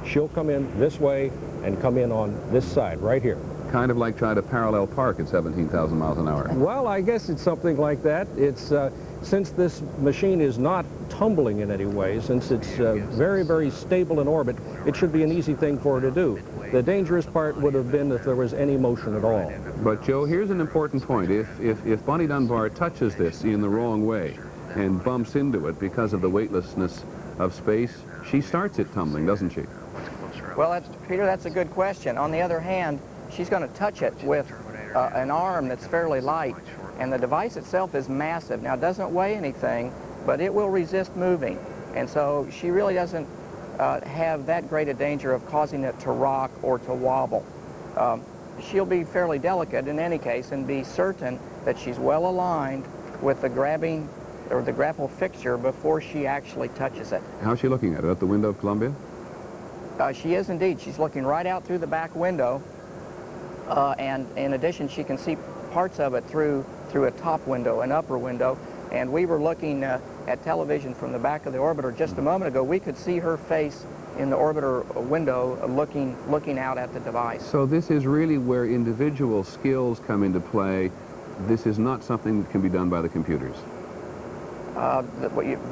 she'll come in this way and come in on this side right here. Kind of like trying to parallel park at 17,000 miles an hour. Well, I guess it's something like that. It's since this machine is not tumbling in any way, since it's very, very stable in orbit, it should be an easy thing for her to do. The dangerous part would have been if there was any motion at all. But, Joe, here's an important point. If Bonnie Dunbar touches this in the wrong way and bumps into it because of the weightlessness of space, she starts it tumbling, doesn't she? Well, Peter, that's a good question. On the other hand, she's going to touch it with an arm that's fairly light, and the device itself is massive. Now, it doesn't weigh anything, but it will resist moving, and so she really doesn't have that great a danger of causing it to rock or to wobble. She'll be fairly delicate in any case and be certain that she's well aligned with the grabbing or the grapple fixture before she actually touches it. How's she looking at it? At the window of Columbia? She is indeed. She's looking right out through the back window, and in addition, she can see parts of it through a top window, an upper window, and we were looking at television from the back of the orbiter just a moment ago. We could see her face in the orbiter window looking out at the device. So this is really where individual skills come into play. This is not something that can be done by the computers.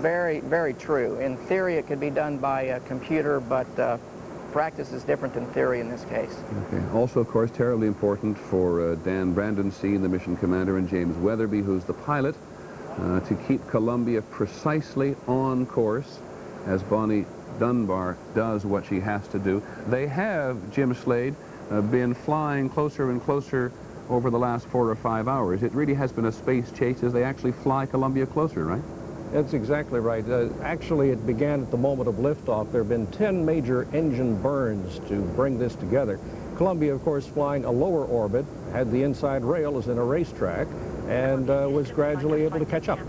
Very, very true. In theory, it could be done by a computer, but practice is different than theory in this case. Okay. Also, of course, terribly important for Dan Brandenstein, the mission commander, and James Weatherby, who's the pilot, to keep Columbia precisely on course as Bonnie Dunbar does what she has to do. They have, Jim Slade, been flying closer and closer over the last 4 or 5 hours. It really has been a space chase as they actually fly Columbia closer, right? That's exactly right. Actually, it began at the moment of liftoff. There have been 10 major engine burns to bring this together. Columbia, of course, flying a lower orbit, had the inside rail as in a racetrack, and was gradually able to catch up.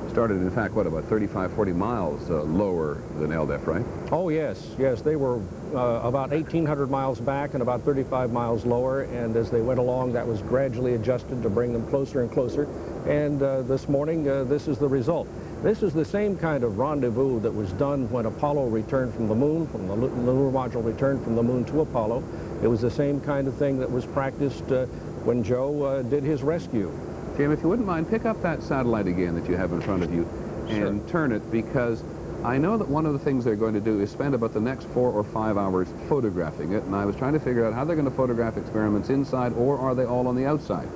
Started, in fact, what, about 35, 40 miles lower than LDEF, right? Oh, yes, yes. They were about 1,800 miles back and about 35 miles lower, and as they went along, that was gradually adjusted to bring them closer and closer. And this morning, this is the result. This is the same kind of rendezvous that was done when Apollo returned from the moon, from the lunar module returned from the moon to Apollo. It was the same kind of thing that was practiced when Joe did his rescue. Jim, if you wouldn't mind, pick up that satellite again that you have in front of you and turn it, because I know that one of the things they're going to do is spend about the next 4 or 5 hours photographing it, and I was trying to figure out how they're going to photograph experiments inside, or are they all on the outside?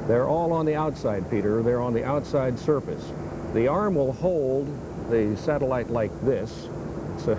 They're all on the outside, Peter. They're on the outside surface. The arm will hold the satellite like this. It's a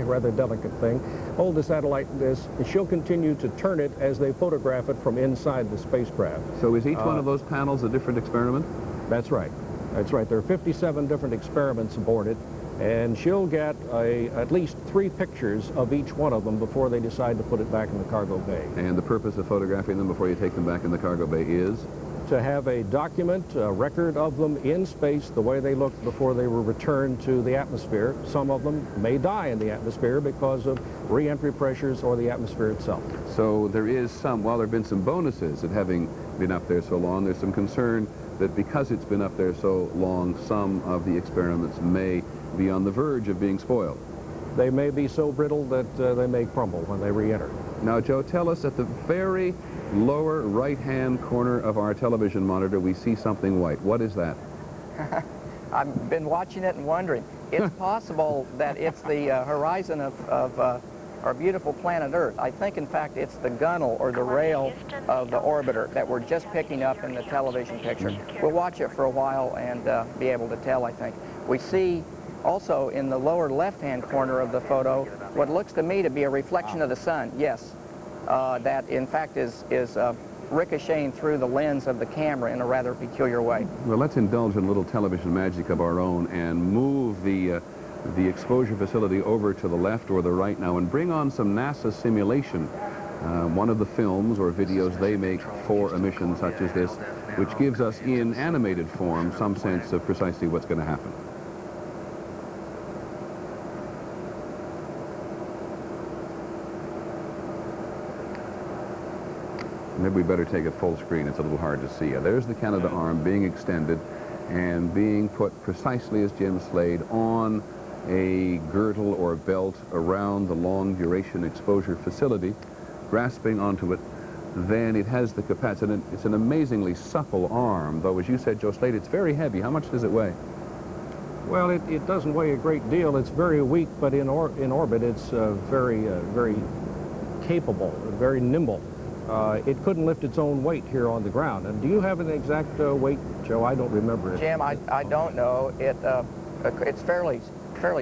rather delicate thing. Hold the satellite like this, and she'll continue to turn it as they photograph it from inside the spacecraft. So is each one of those panels a different experiment? That's right. That's right. There are 57 different experiments aboard it, and she'll get at least 3 pictures of each one of them before they decide to put it back in the cargo bay. And the purpose of photographing them before you take them back in the cargo bay is? To have a document, a record of them in space the way they looked before they were returned to the atmosphere. Some of them may die in the atmosphere because of re-entry pressures or the atmosphere itself. So there is some, while there have been some bonuses at having been up there so long, there's some concern that because it's been up there so long, some of the experiments may be on the verge of being spoiled. They may be so brittle that they may crumble when they re-enter. Now, Joe, tell us, at the very lower right-hand corner of our television monitor, we see something white. What is that? I've been watching it and wondering. It's possible that it's the horizon of our beautiful planet Earth. I think, in fact, it's the gunnel or the rail of the orbiter that we're just picking up in the television picture. We'll watch it for a while and be able to tell, I think. We see also in the lower left-hand corner of the photo what looks to me to be a reflection of the sun. Yes, that in fact is ricocheting through the lens of the camera in a rather peculiar way. Well, let's indulge in a little television magic of our own and move the exposure facility over to the left or the right now and bring on some NASA simulation. One of the films or videos they make for a mission such as this, which gives us in animated form some sense of precisely what's going to happen. Maybe we better take it full screen. It's a little hard to see. There's the Canadarm being extended and being put precisely as Jim Slade on a girdle or belt around the long-duration exposure facility, grasping onto it, then it has the capacity. It's an amazingly supple arm, though, as you said, Joe Slade, it's very heavy. How much does it weigh? Well, it doesn't weigh a great deal. It's very weak, but in orbit, it's very capable, very nimble. It couldn't lift its own weight here on the ground. And do you have an exact weight, Joe? I don't remember it. Jim, I don't know. It's fairly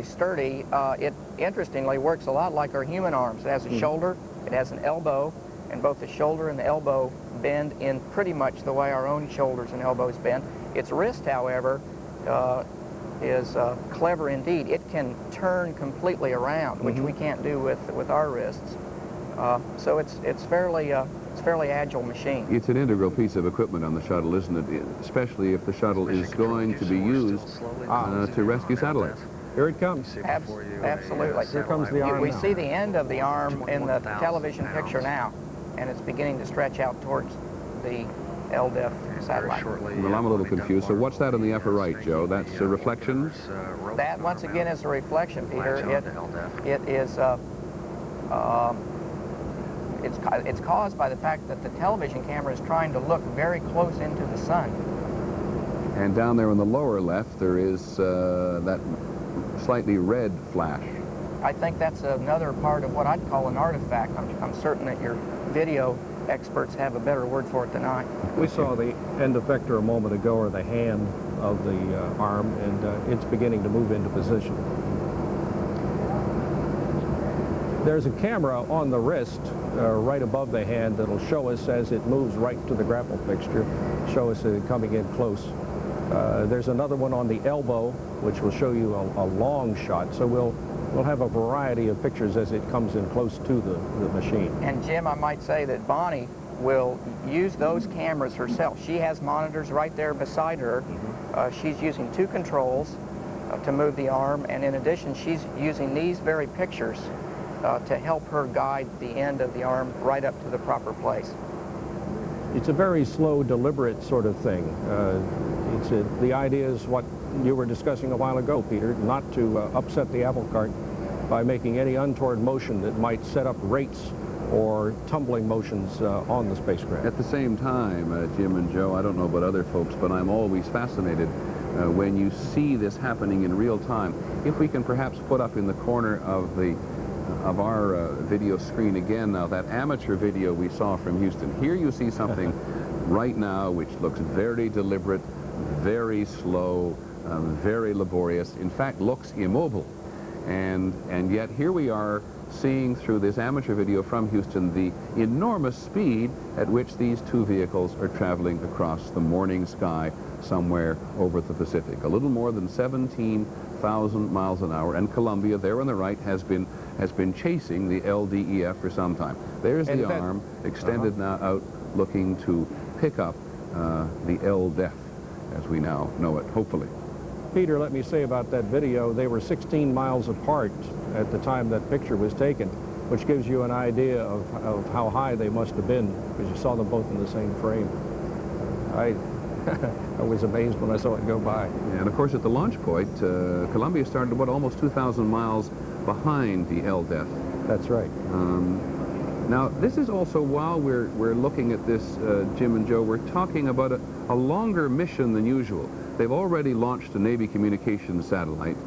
sturdy. It interestingly works a lot like our human arms. It has a shoulder, it has an elbow, and both the shoulder and the elbow bend in pretty much the way our own shoulders and elbows bend. Its wrist, however, is clever indeed. It can turn completely around, which we can't do with our wrists. So it's fairly agile machine. It's an integral piece of equipment on the shuttle, isn't it? Especially if the shuttle is going to be used to rescue satellites. Here it comes. Absolutely. Here comes the arm We now. see the end of the arm in the television picture now, and it's beginning to stretch out towards the LDEF satellite. Well, I'm a little confused. So what's that in the upper right, Joe? That's a reflection? That, once again, is a reflection, Peter. It is... It's caused by the fact that the television camera is trying to look very close into the sun. And down there on the lower left, there is that slightly red flash. I think that's another part of what I'd call an artifact. I'm certain that your video experts have a better word for it than I. We saw the end effector a moment ago, or the hand of the arm, and it's beginning to move into position. There's a camera on the wrist right above the hand that'll show us as it moves right to the grapple fixture, show us it coming in close. There's another one on the elbow, which will show you a long shot. So we'll have a variety of pictures as it comes in close to the machine. And Jim, I might say that Bonnie will use those cameras herself. She has monitors right there beside her. She's using two controls to move the arm, and in addition, she's using these very pictures to help her guide the end of the arm right up to the proper place. It's a very slow, deliberate sort of thing. The idea is what you were discussing a while ago, Peter, not to upset the apple cart by making any untoward motion that might set up rates or tumbling motions on the spacecraft. At the same time, Jim and Joe, I don't know about other folks, but I'm always fascinated when you see this happening in real time. If we can perhaps put up in the corner of our video screen again now that amateur video we saw from Houston. Here you see something right now which looks very deliberate, very slow, very laborious, in fact looks immobile. And yet here we are seeing through this amateur video from Houston the enormous speed at which these two vehicles are traveling across the morning sky somewhere over the Pacific. A little more than 17,000 miles an hour, and Columbia there on the right has been chasing the LDEF for some time. There's the arm extended now out, looking to pick up the LDEF as we now know it, hopefully. Peter, let me say about that video, they were 16 miles apart at the time that picture was taken, which gives you an idea of how high they must have been, because you saw them both in the same frame. I was amazed when I saw it go by. Yeah, and of course at the launch point, Columbia started, what, almost 2,000 miles behind the LDEF. That's right. Now, this is also, while we're looking at this, Jim and Joe, we're talking about a longer mission than usual. They've already launched a Navy communications satellite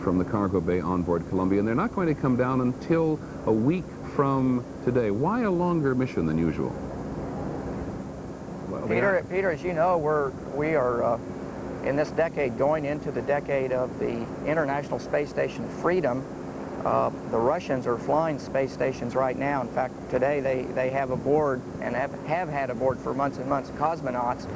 from the cargo bay on board Columbia, and they're not going to come down until a week from today. Why a longer mission than usual? Well, Peter, as you know, we are in this decade going into the decade of the International Space Station Freedom. The Russians are flying space stations right now. In fact, today they have aboard, and have had aboard for months and months, cosmonauts.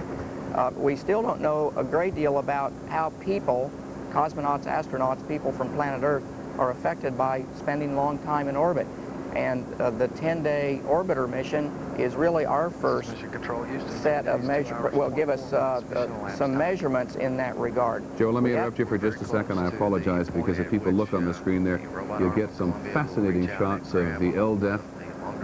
We still don't know a great deal about how people, cosmonauts, astronauts, people from planet Earth, are affected by spending long time in orbit. And the 10-day orbiter mission is really our first set of measurements. Will give us some measurements in that regard. Joe, let me interrupt you for just a second. I apologize, because if people look on the screen there, you'll get some fascinating shots of the LDEF,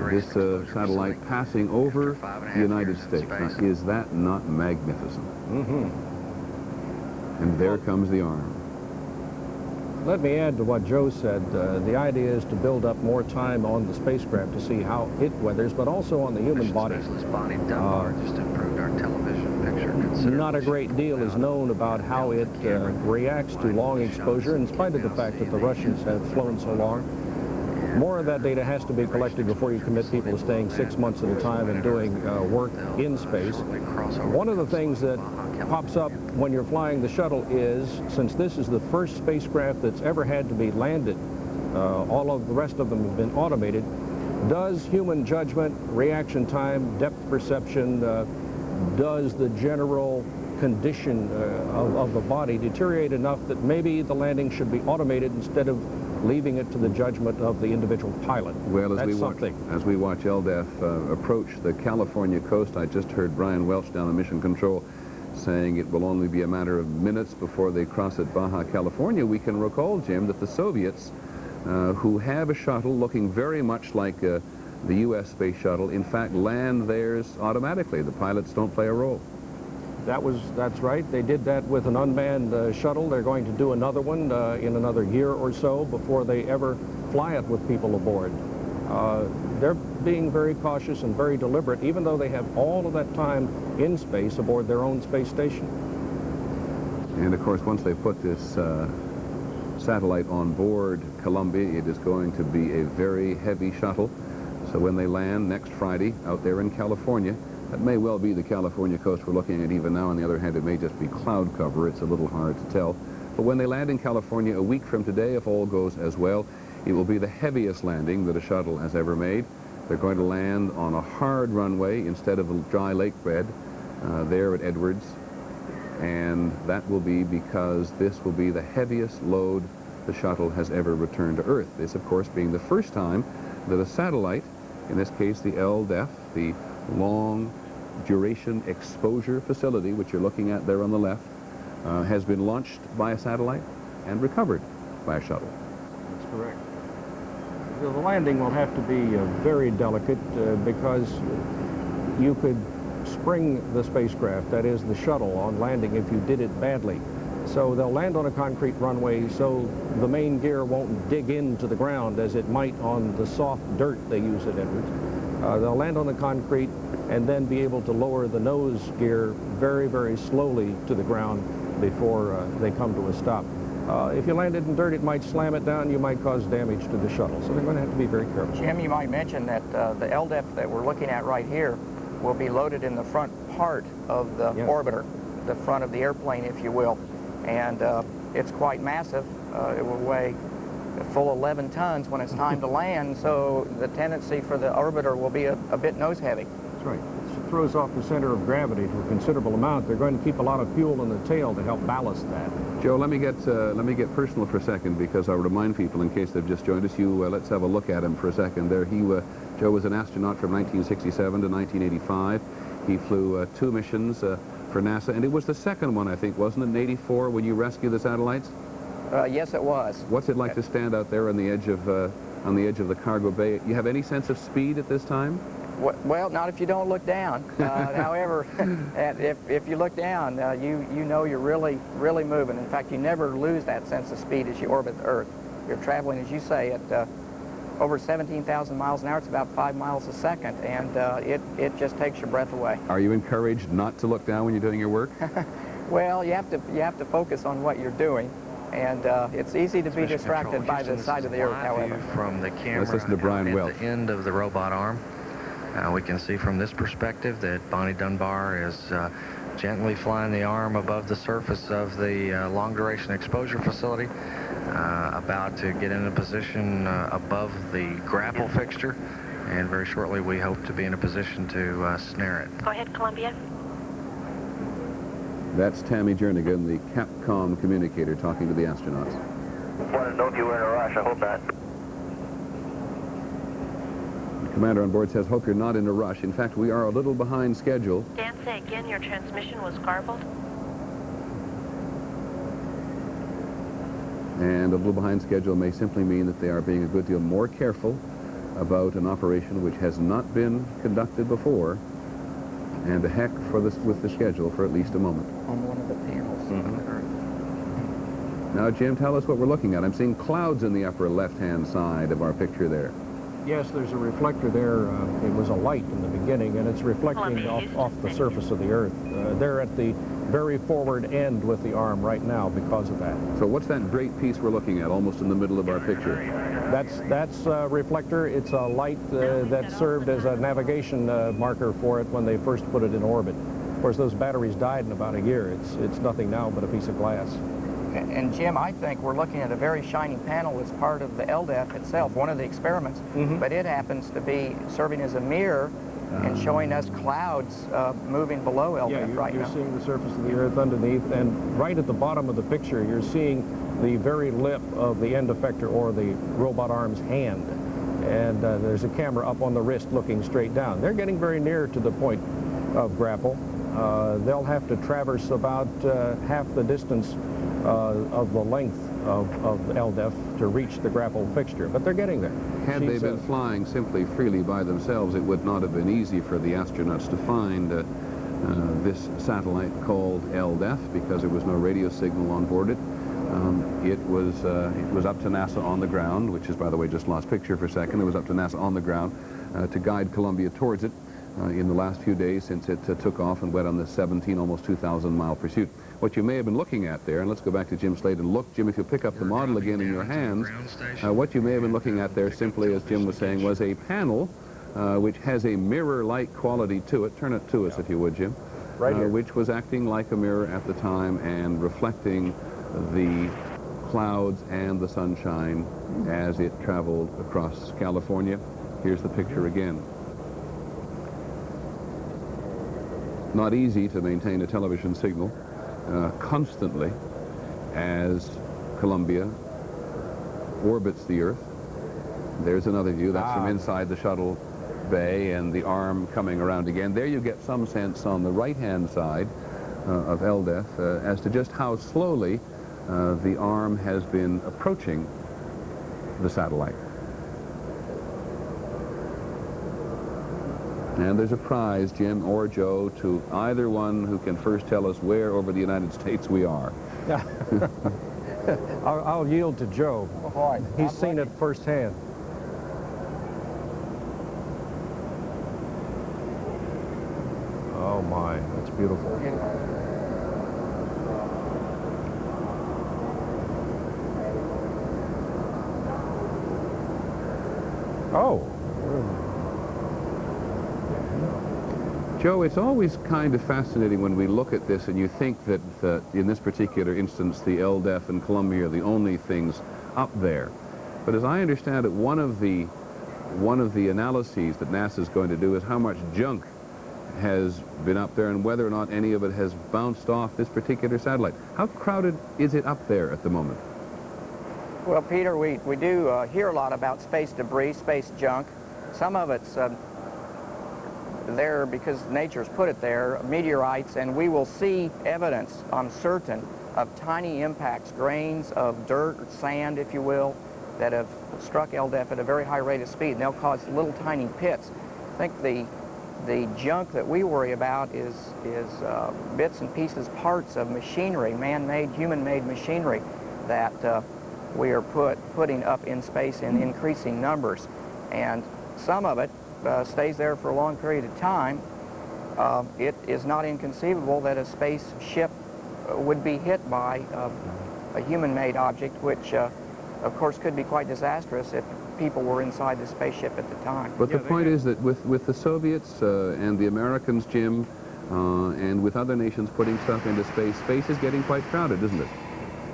this satellite passing over the United States. Now, is that not magnificent? Mm-hmm. And there comes the arm. Let me add to what Joe said. The idea is to build up more time on the spacecraft to see how it weathers, but also on the human body. Specialist Bonnie Dunbar just improved our television picture considerably. Not a great deal is known about how it reacts to long exposure, in spite of the fact that the Russians have flown so long. More of that data has to be collected before you commit people to staying 6 months at a time and doing work in space. One of the things that pops up when you're flying the shuttle is, since this is the first spacecraft that's ever had to be landed, all of the rest of them have been automated, does human judgment, reaction time, depth perception, does the general condition of the body deteriorate enough that maybe the landing should be automated instead of leaving it to the judgment of the individual pilot? Well, as we watch LDEF approach the California coast, I just heard Brian Welch down in Mission Control saying it will only be a matter of minutes before they cross at Baja California. We can recall, Jim, that the Soviets, who have a shuttle looking very much like the U.S. Space Shuttle, in fact land theirs automatically. The pilots don't play a role. That's right. They did that with an unmanned shuttle. They're going to do another one in another year or so before they ever fly it with people aboard. They're being very cautious and very deliberate, even though they have all of that time in space aboard their own space station. And of course, once they put this satellite on board Columbia, it is going to be a very heavy shuttle. So when they land next Friday out there in California, that may well be the California coast we're looking at even now. On the other hand, it may just be cloud cover. It's a little hard to tell. But when they land in California a week from today, if all goes as well, it will be the heaviest landing that a shuttle has ever made. They're going to land on a hard runway instead of a dry lake bed there at Edwards. And that will be because this will be the heaviest load the shuttle has ever returned to Earth. This, of course, being the first time that a satellite, in this case the LDEF, the Long Duration Exposure Facility, which you're looking at there on the left, has been launched by a satellite and recovered by a shuttle. That's correct. The landing will have to be very delicate because you could spring the spacecraft, that is the shuttle, on landing if you did it badly. So they'll land on a concrete runway so the main gear won't dig into the ground as it might on the soft dirt they use at Edwards. They'll land on the concrete and then be able to lower the nose gear very, very slowly to the ground before they come to a stop. If you landed in dirt, it might slam it down. You might cause damage to the shuttle. So they're going to have to be very careful. Jim, you might mention that the LDEF that we're looking at right here will be loaded in the front part of the orbiter, the front of the airplane, if you will. And it's quite massive. It will weigh a full 11 tons when it's time to land, so the tendency for the orbiter will be a bit nose heavy. That's right. It throws off the center of gravity to a considerable amount. They're going to keep a lot of fuel in the tail to help ballast that. Joe, let me get personal for a second, because I'll remind people in case they've just joined us. Let's have a look at him for a second. There, Joe was an astronaut from 1967 to 1985. He flew 2 missions for NASA, and it was the second one, I think, wasn't it, in '84 when you rescued the satellites? Yes, it was. What's it like to stand out there on the edge of the cargo bay? You have any sense of speed at this time? Well, not if you don't look down. However, if you look down, you know you're really moving. In fact, you never lose that sense of speed as you orbit the Earth. You're traveling, as you say, at over 17,000 miles an hour. It's about 5 miles a second, and it just takes your breath away. Are you encouraged not to look down when you're doing your work? Well, you have to focus on what you're doing. And it's easy to be distracted by the side of the Earth, however. From the camera, let's listen to Brian Welch. At the end of the robot arm, we can see from this perspective that Bonnie Dunbar is gently flying the arm above the surface of the long duration exposure facility, about to get in a position above the grapple fixture, and very shortly we hope to be in a position to snare it. Go ahead, Columbia. That's Tammy Jernigan, the Capcom communicator, talking to the astronauts. Wanted to know if you were in a rush. I hope not. The commander on board says, hope you're not in a rush. In fact, we are a little behind schedule. Dan, say again, your transmission was garbled. And a little behind schedule may simply mean that they are being a good deal more careful about an operation which has not been conducted before, and a heck with the schedule for at least a moment. On one of the panels. Now, Jim, tell us what we're looking at. I'm seeing clouds in the upper left-hand side of our picture there. Yes, there's a reflector there. It was a light in the beginning, and it's reflecting off the surface of the Earth. They're at the very forward end with the arm right now because of that. So what's that great piece we're looking at, almost in the middle of our picture? That's a reflector. It's a light that served as a navigation marker for it when they first put it in orbit. Of course, those batteries died in about a year. It's nothing now but a piece of glass. And Jim, I think we're looking at a very shiny panel as part of the LDEF itself, one of the experiments, but it happens to be serving as a mirror and showing us clouds moving below LDEF right now. You're seeing the surface of the Earth underneath, and right at the bottom of the picture, you're seeing the very lip of the end effector, or the robot arm's hand. And there's a camera up on the wrist looking straight down. They're getting very near to the point of grapple. They'll have to traverse about half the distance of the length of LDEF to reach the grapple fixture, but they're getting there. Had they been flying simply freely by themselves, it would not have been easy for the astronauts to find this satellite called LDEF, because there was no radio signal on board it. It was up to NASA on the ground, which is, by the way, just lost picture for a second. It was up to NASA on the ground to guide Columbia towards it in the last few days since it took off and went on this 17, almost 2,000-mile pursuit. What you may have been looking at there, and let's go back to Jim Slade and look, Jim, if you pick up the model again in your hands, what you may have been looking at there simply, as Jim was saying, was a panel which has a mirror-like quality to it. Turn it to us, if you would, Jim. Right here. Which was acting like a mirror at the time and reflecting the clouds and the sunshine as it traveled across California. Here's the picture again. Not easy to maintain a television signal constantly as Columbia orbits the Earth. There's another view. That's from inside the shuttle bay and the arm coming around again. There you get some sense on the right-hand side of LDEF as to just how slowly the arm has been approaching the satellite. And there's a prize, Jim or Joe, to either one who can first tell us where over the United States we are. I'll yield to Joe. He's seen it firsthand. Oh my, that's beautiful. Oh. Joe, it's always kind of fascinating when we look at this and you think that in this particular instance the LDEF and Columbia are the only things up there. But as I understand it, one of the analyses that NASA is going to do is how much junk has been up there and whether or not any of it has bounced off this particular satellite. How crowded is it up there at the moment? Well, Peter, we do hear a lot about space debris, space junk. Some of it's there because nature's put it there, meteorites, and we will see evidence, I'm certain, of tiny impacts, grains of dirt or sand, if you will, that have struck LDEF at a very high rate of speed, and they'll cause little tiny pits. I think the junk that we worry about is bits and pieces, parts of machinery, man-made, human-made machinery that we are putting up in space in increasing numbers. And some of it stays there for a long period of time. It is not inconceivable that a spaceship would be hit by a human-made object, which of course could be quite disastrous if people were inside the spaceship at the time. But the point is that with the Soviets and the Americans, Jim, and with other nations putting stuff into space, space is getting quite crowded, isn't it?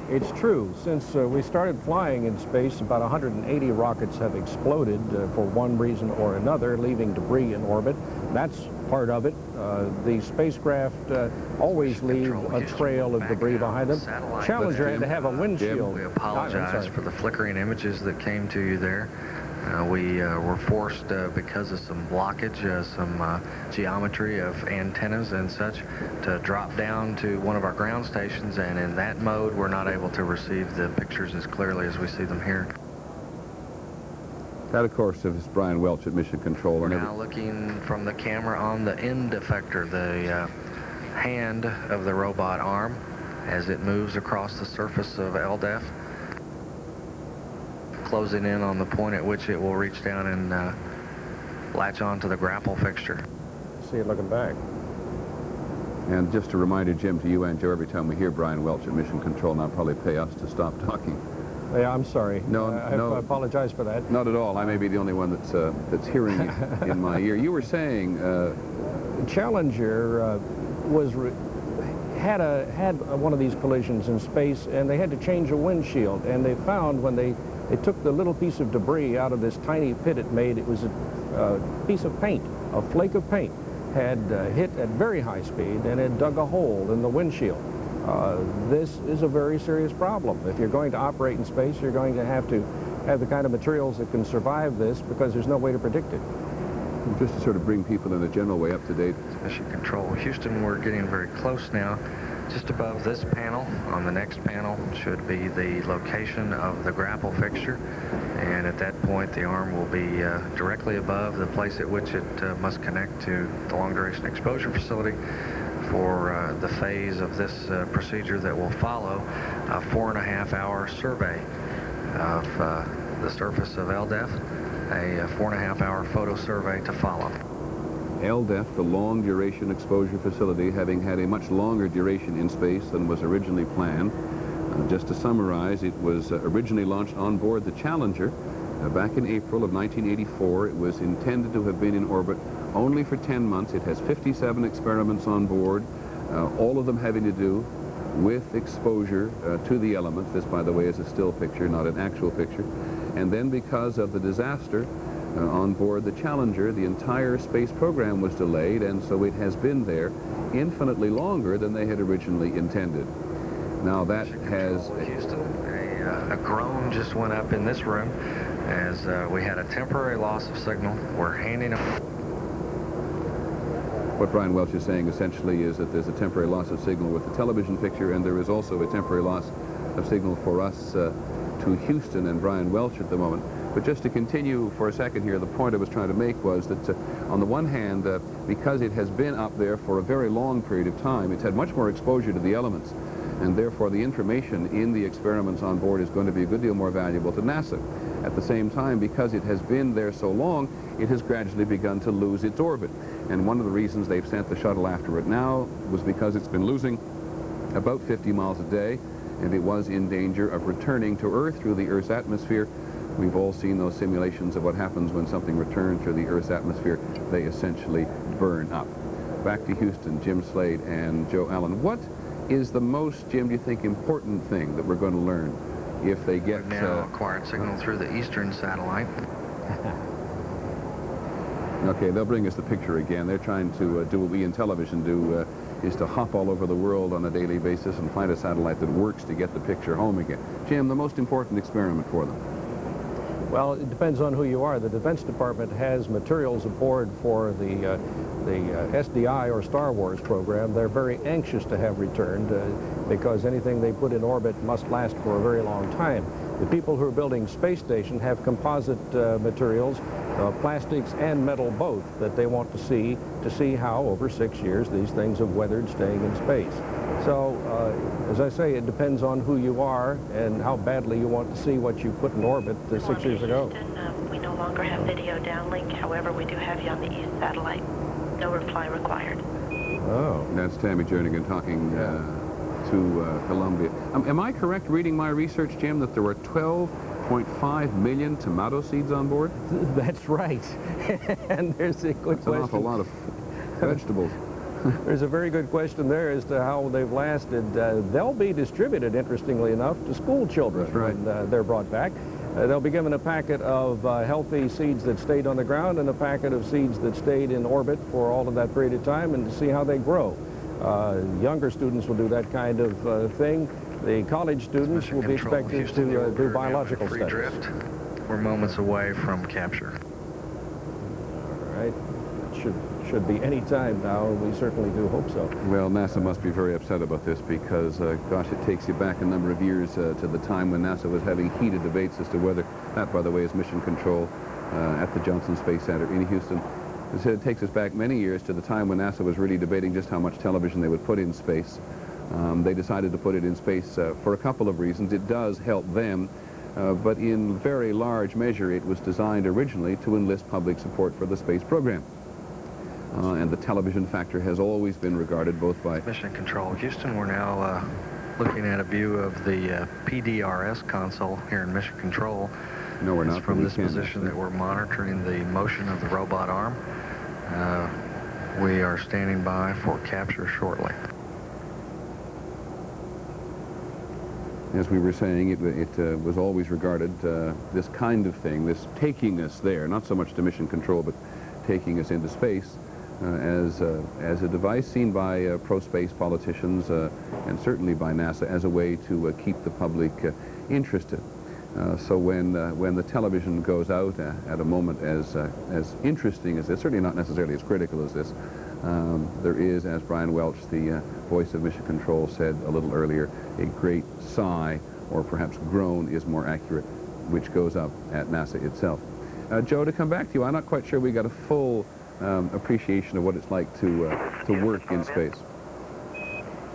It's true. Since we started flying in space, about 180 rockets have exploded for one reason or another, leaving debris in orbit. That's part of it. The spacecraft always leave a trail of debris behind them. Challenger had to have a windshield. We apologize for the flickering images that came to you there. We were forced, because of some blockage, some geometry of antennas and such, to drop down to one of our ground stations, and in that mode we're not able to receive the pictures as clearly as we see them here. That, of course, is Brian Welch at Mission Control. We're now looking from the camera on the end effector, the hand of the robot arm. as it moves across the surface of LDEF, closing in on the point at which it will reach down and latch onto the grapple fixture. See it looking back. And just a reminder, Jim, to you and Joe, every time we hear Brian Welch at Mission Control, now probably pay us to stop talking. Yeah, I'm sorry. No, I apologize for that. Not at all. I may be the only one that's hearing it in my ear. You were saying Challenger had one of these collisions in space, and they had to change a windshield. And they found when they took the little piece of debris out of this tiny pit it made, it was a piece of paint, a flake of paint, had hit at very high speed, and it dug a hole in the windshield. This is a very serious problem. If you're going to operate in space, you're going to have the kind of materials that can survive this, because there's no way to predict it. just to sort of bring people in a general way up to date. Mission Control, Houston, we're getting very close now. Just above this panel, on the next panel, should be the location of the grapple fixture. And at that point, the arm will be directly above the place at which it must connect to the long-duration exposure facility for the phase of this procedure that will follow a 4.5-hour survey of the surface of LDEF, a 4.5-hour photo survey to follow. LDEF, the Long Duration Exposure Facility, having had a much longer duration in space than was originally planned. Just to summarize, it was originally launched on board the Challenger back in April of 1984. It was intended to have been in orbit only for 10 months. It has 57 experiments on board, all of them having to do with exposure to the elements. This, by the way, is a still picture, not an actual picture. And then because of the disaster on board the Challenger, the entire space program was delayed, and so it has been there infinitely longer than they had originally intended. Now that has... Houston, a groan just went up in this room as we had a temporary loss of signal. We're handing them... What Brian Welch is saying essentially is that there's a temporary loss of signal with the television picture, and there is also a temporary loss of signal for us to Houston and Brian Welch at the moment. But just to continue for a second here, the point I was trying to make was that on the one hand, because it has been up there for a very long period of time, it's had much more exposure to the elements, and therefore the information in the experiments on board is going to be a good deal more valuable to NASA. At the same time, because it has been there so long, it has gradually begun to lose its orbit. And one of the reasons they've sent the shuttle after it now was because it's been losing about 50 miles a day, and it was in danger of returning to Earth through the Earth's atmosphere. We've all seen those simulations of what happens when something returns through the Earth's atmosphere. They essentially burn up. Back to Houston, Jim Slade and Joe Allen. What is the most, Jim, do you think, important thing that we're going to learn if they get... We've now acquired signal through the eastern satellite. Okay, they'll bring us the picture again. They're trying to do what we in television do, is to hop all over the world on a daily basis and find a satellite that works to get the picture home again. Jim, the most important experiment for them? Well, it depends on who you are. The Defense Department has materials aboard for the SDI or Star Wars program. They're very anxious to have returned because anything they put in orbit must last for a very long time. The people who are building space station have composite materials, plastics and metal both, that they want to see how over 6 years these things have weathered staying in space. So, as I say, it depends on who you are and how badly you want to see what you put in orbit 6 years ago. Houston, we no longer have video downlink. However, we do have you on the east satellite. No reply required. Oh. That's Tammy Jernigan talking to Columbia. Am I correct reading my research, Jim, that there were 12.5 million tomato seeds on board? That's right. And there's a good question. That's an awful lot of vegetables. There's a very good question there as to how they've lasted. They'll be distributed, interestingly enough, to school children. That's right. When they're brought back. They'll be given a packet of healthy seeds that stayed on the ground and a packet of seeds that stayed in orbit for all of that period of time, and to see how they grow. Younger students will do that kind of thing. The college students will be expected Houston, to do biological studies. Drift. We're moments away from capture. All right. Should be any time now, and we certainly do hope so. Well, NASA must be very upset about this because, gosh, it takes you back a number of years to the time when NASA was having heated debates as to whether, that, by the way, is Mission Control at the Johnson Space Center in Houston. It takes us back many years to the time when NASA was really debating just how much television they would put in space. They decided to put it in space for a couple of reasons. It does help them, but in very large measure it was designed originally to enlist public support for the space program. And the television factor has always been regarded both by... Mission Control Houston, we're now looking at a view of the PDRS console here in Mission Control. No, we're not. It's from this position that we're monitoring the motion of the robot arm. We are standing by for capture shortly. As we were saying, it was always regarded, this kind of thing, this taking us there, not so much to mission control, but taking us into space, as a device seen by pro-space politicians and certainly by NASA as a way to keep the public interested. So when the television goes out at a moment as interesting as this, certainly not necessarily as critical as this, there is, as Brian Welch, the voice of Mission Control, said a little earlier, a great sigh, or perhaps groan is more accurate, which goes up at NASA itself. Joe, to come back to you, I'm not quite sure we got a full appreciation of what it's like to work in space.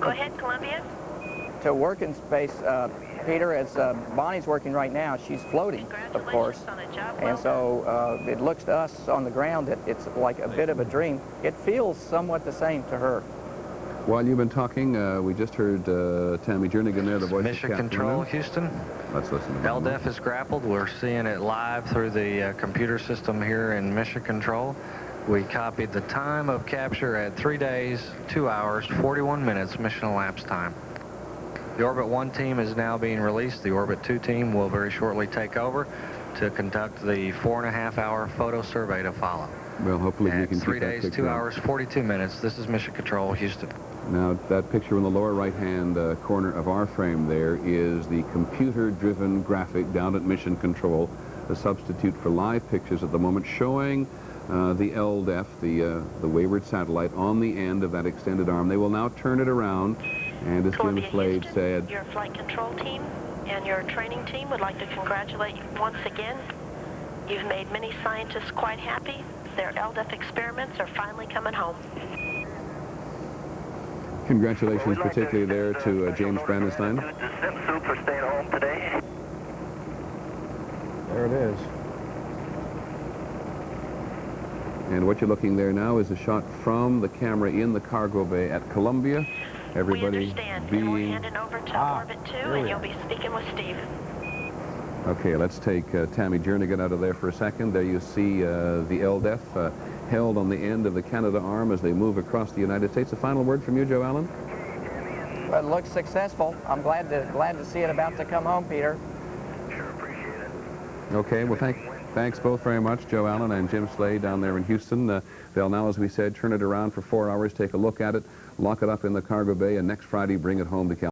Go ahead, Columbia. To work in space, Peter, as Bonnie's working right now, she's floating, of course, and so it looks to us on the ground that it's like a bit of a dream. It feels somewhat the same to her. While you've been talking, we just heard Tammy Jernigan there, the voice Mission of Captain Control Renner. Houston. Let's listen to LDEF is grappled. We're seeing it live through the computer system here in Mission Control. We copied the time of capture at 3 days, 2 hours, 41 minutes mission elapsed time. The Orbit 1 team is now being released. The Orbit 2 team will very shortly take over to conduct the 4.5-hour photo survey to follow. Well, hopefully we can keep 3 that days, picture 2 up. hours, 42 minutes. This is Mission Control Houston. Now, that picture in the lower right-hand corner of our frame there is the computer-driven graphic down at Mission Control, a substitute for live pictures at the moment, showing the LDEF, the wayward satellite, on the end of that extended arm. They will now turn it around, and as Jim Slade said... Your flight control team and your training team would like to congratulate you once again. You've made many scientists quite happy. Their LDEF experiments are finally coming home. Congratulations particularly there to James Brandenstein. For staying home today. There it is. And what you're looking there now is a shot from the camera in the cargo bay at Columbia. Everybody we understand, and we're handing over to Orbit 2, and you'll be speaking with Steve. Okay, let's take Tammy Jernigan out of there for a second. There you see the LDEF held on the end of the Canada arm as they move across the United States. A final word from you, Joe Allen? Well, it looks successful. I'm glad to see it about to come home, Peter. Sure, appreciate it. Okay, well, thanks both very much, Joe Allen and Jim Slade down there in Houston. They'll now, as we said, turn it around for 4 hours, take a look at it, lock it up in the cargo bay, and next Friday bring it home to California.